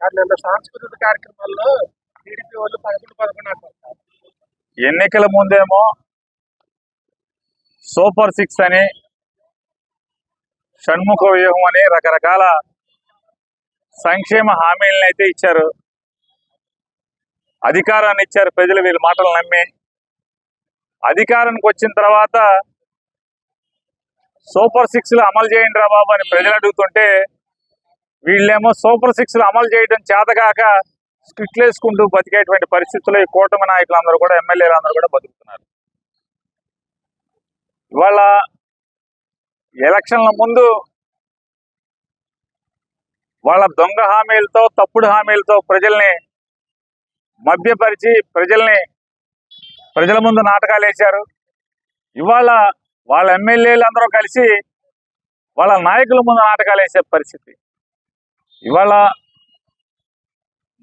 సాంస్కృతిక కార్యక్రమాల్లో టీడీపీ వాళ్ళు 11 అంటారు. ఎన్నికల ముందేమో సూపర్ 6 అని, షణ్ముఖ వ్యూహం అని రకరకాల సంక్షేమ హామీలను అయితే ఇచ్చారు. అధికారాన్ని ఇచ్చారు. ప్రజలు వీళ్ళ మాటలు నమ్మి అధికారానికి వచ్చిన తర్వాత సూపర్ 6లు అమలు చేయండి రా బాబు అని ప్రజలు అడుగుతుంటే వీళ్ళేమో సూపర్ 6లు అమలు చేయడం చేతగాక స్క్రిప్ట్లు వేసుకుంటూ బతికేటువంటి పరిస్థితుల్లో ఈ కూటమి నాయకులందరూ కూడా, ఎమ్మెల్యేలు అందరూ కూడా బతుకుతున్నారు. ఇవాళ ఎలక్షన్ల ముందు వాళ్ళ దొంగ హామీలతో, తప్పుడు హామీలతో ప్రజల్ని మభ్యపరిచి ప్రజల ముందు నాటకాలు వేశారు. ఇవాళ వాళ్ళ ఎమ్మెల్యేలు అందరూ కలిసి వాళ్ళ నాయకుల ముందు నాటకాలు వేసే పరిస్థితి. ఇవాళ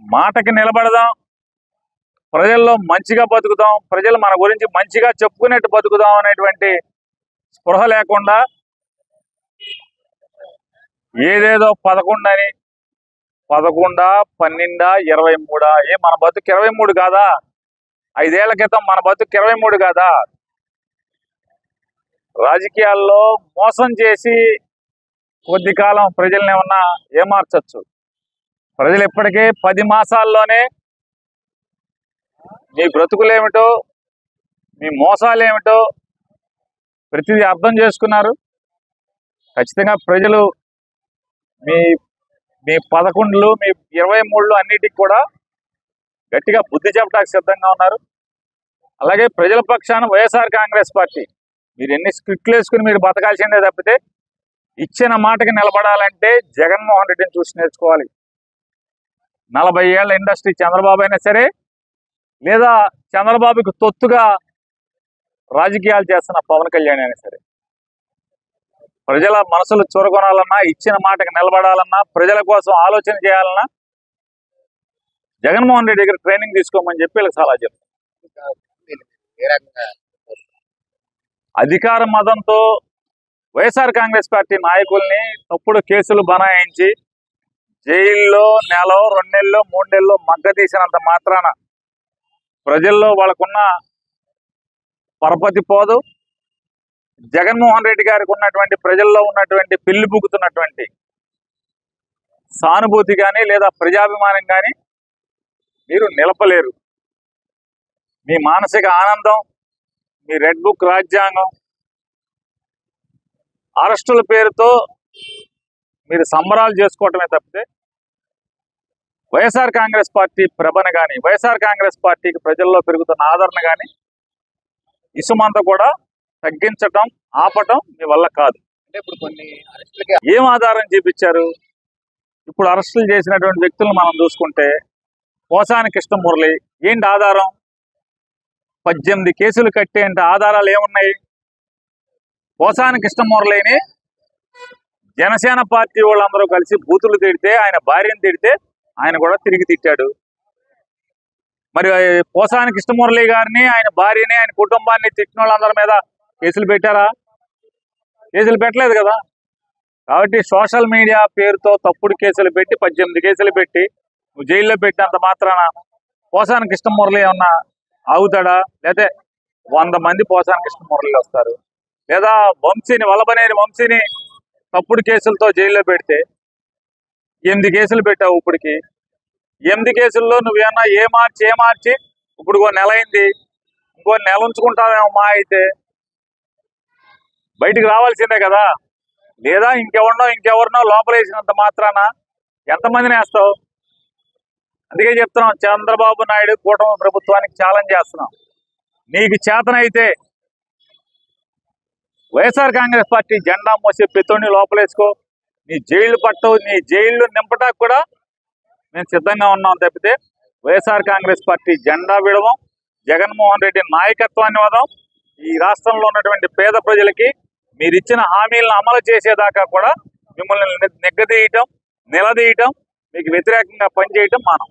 మాటకి నిలబడదాం, ప్రజల్లో మంచిగా బతుకుదాం, ప్రజలు మన గురించి మంచిగా చెప్పుకునేట్టు బతుకుదాం అనేటువంటి స్పృహ లేకుండా ఏదేదో 11 అని, 11, 12, 23 మన బతుకు 23 కాదా? 5 ఏళ్ల క్రితం మన బతుకు 23 కాదా? రాజకీయాల్లో మోసం చేసి కొద్ది కాలం ప్రజల్ని ఏమన్నా ఏమార్చచ్చు. ప్రజలు ఇప్పటికే 10 మాసాల్లోనే మీ బ్రతుకులేమిటో, మీ మోసాలేమిటో ప్రతిదీ అర్థం చేసుకున్నారు. ఖచ్చితంగా ప్రజలు మీ 11లు, మీ 23లు అన్నిటికి కూడా గట్టిగా బుద్ధి చెప్పడానికి సిద్ధంగా ఉన్నారు. అలాగే ప్రజల పక్షాన వైఎస్ఆర్ కాంగ్రెస్ పార్టీ మీరు ఎన్ని స్క్రిప్ట్లు వేసుకుని మీరు బతకాల్సిందే తప్పితే ఇచ్చిన మాటకి నిలబడాలంటే జగన్మోహన్ రెడ్డిని చూసి నేర్చుకోవాలి. 40 ఏళ్ల ఇండస్ట్రీ చంద్రబాబు అయినా సరే, లేదా చంద్రబాబుకి తొత్తుగా రాజకీయాలు చేస్తున్న పవన్ కళ్యాణ్ అయినా సరే, ప్రజల మనసులు చూరగొనాలన్నా, ఇచ్చిన మాటకి నిలబడాలన్నా, ప్రజల కోసం ఆలోచన చేయాలన్నా జగన్మోహన్ రెడ్డి దగ్గర ట్రైనింగ్ తీసుకోమని చెప్పి వీళ్ళకి సలహా చెప్తాను. అధికార మదంతో వైఎస్ఆర్ కాంగ్రెస్ పార్టీ నాయకుల్ని తప్పుడు కేసులు బనాయించి జైల్లో 1 నెల, 2 నెలలు, 3 నెలలు మగ్గతీసినంత మాత్రాన ప్రజల్లో వాళ్ళకున్న పరపతి పోదు. జగన్మోహన్ రెడ్డి గారికి ఉన్నటువంటి, ప్రజల్లో ఉన్నటువంటి పిల్లి బుగుతున్నటువంటి సానుభూతి కానీ, లేదా ప్రజాభిమానం కానీ మీరు నిలపలేరు. మీ మానసిక ఆనందం, మీ రెడ్ బుక్ రాజ్యాంగం, అరెస్టుల పేరుతో మీరు సంబరాలు చేసుకోవటమే తప్పితే వైఎస్ఆర్ కాంగ్రెస్ పార్టీ ప్రభను కానీ, వైఎస్ఆర్ కాంగ్రెస్ పార్టీకి ప్రజల్లో పెరుగుతున్న ఆదరణ కానీ ఇసుమంతా కూడా తగ్గించటం, ఆపటం మీ వల్ల కాదు. అంటే ఇప్పుడు కొన్ని అరెస్టులకి ఏం ఆధారం చూపించారు? ఇప్పుడు అరెస్టులు చేసినటువంటి వ్యక్తులను మనం చూసుకుంటే పోసాని కృష్ణమురళి ఏంటి ఆధారం? 18 కేసులు కట్టేంటి ఆధారాలు ఏమున్నాయి? పోసాని కృష్ణమురళిని జనసేన పార్టీ వాళ్ళందరూ కలిసి బూతులు తిడితే, ఆయన భార్యను తిడితే ఆయన కూడా తిరిగి తిట్టాడు. మరి పోసాని కృష్ణమురళి గారిని, ఆయన భార్యని, ఆయన కుటుంబాన్ని తిట్టిన వాళ్ళందరి మీద కేసులు పెట్టారా? కేసులు పెట్టలేదు కదా. కాబట్టి సోషల్ మీడియా పేరుతో తప్పుడు కేసులు పెట్టి, 18 కేసులు పెట్టి నువ్వు జైల్లో పెట్టినంత మాత్రాన పోసాని కృష్ణమురళి ఏమన్నా ఆగుతాడా? లేదా 100 మంది పోసాని కృష్ణమురళి వస్తారు. లేదా వంశీని, వల్లభనేని వంశీని తప్పుడు కేసులతో జైల్లో పెడితే 8 కేసులు పెట్టావు. ఇప్పటికి 8 కేసుల్లో నువ్వేమన్నా ఏ మార్చి ఇప్పుడు 1 నెల అయింది, ఇంకో నెల ఉంచుకుంటావేమో మా అయితే. బయటికి రావాల్సిందే కదా. లేదా ఇంకెవరినో లోపలేసినంత మాత్రాన ఎంతమందిని వేస్తావు? అందుకే చెప్తున్నాం, చంద్రబాబు నాయుడు కూటమి ప్రభుత్వానికి ఛాలెంజ్ చేస్తున్నాం. నీకు చేతనైతే వైఎస్ఆర్ కాంగ్రెస్ పార్టీ జెండా మోసే పెత్తోని లోపలేసుకో. నీ జైలు పట్టవు, నీ జైళ్ళు నింపటానికి కూడా మేము సిద్ధంగా ఉన్నాం తప్పితే వైఎస్ఆర్ కాంగ్రెస్ పార్టీ జెండా విడవం, జగన్మోహన్ రెడ్డి నాయకత్వాన్ని వదం. ఈ రాష్ట్రంలో ఉన్నటువంటి పేద ప్రజలకి మీరు ఇచ్చిన హామీలను అమలు చేసేదాకా కూడా మిమ్మల్ని నిలదీయటం, మీకు వ్యతిరేకంగా పనిచేయటం మానం.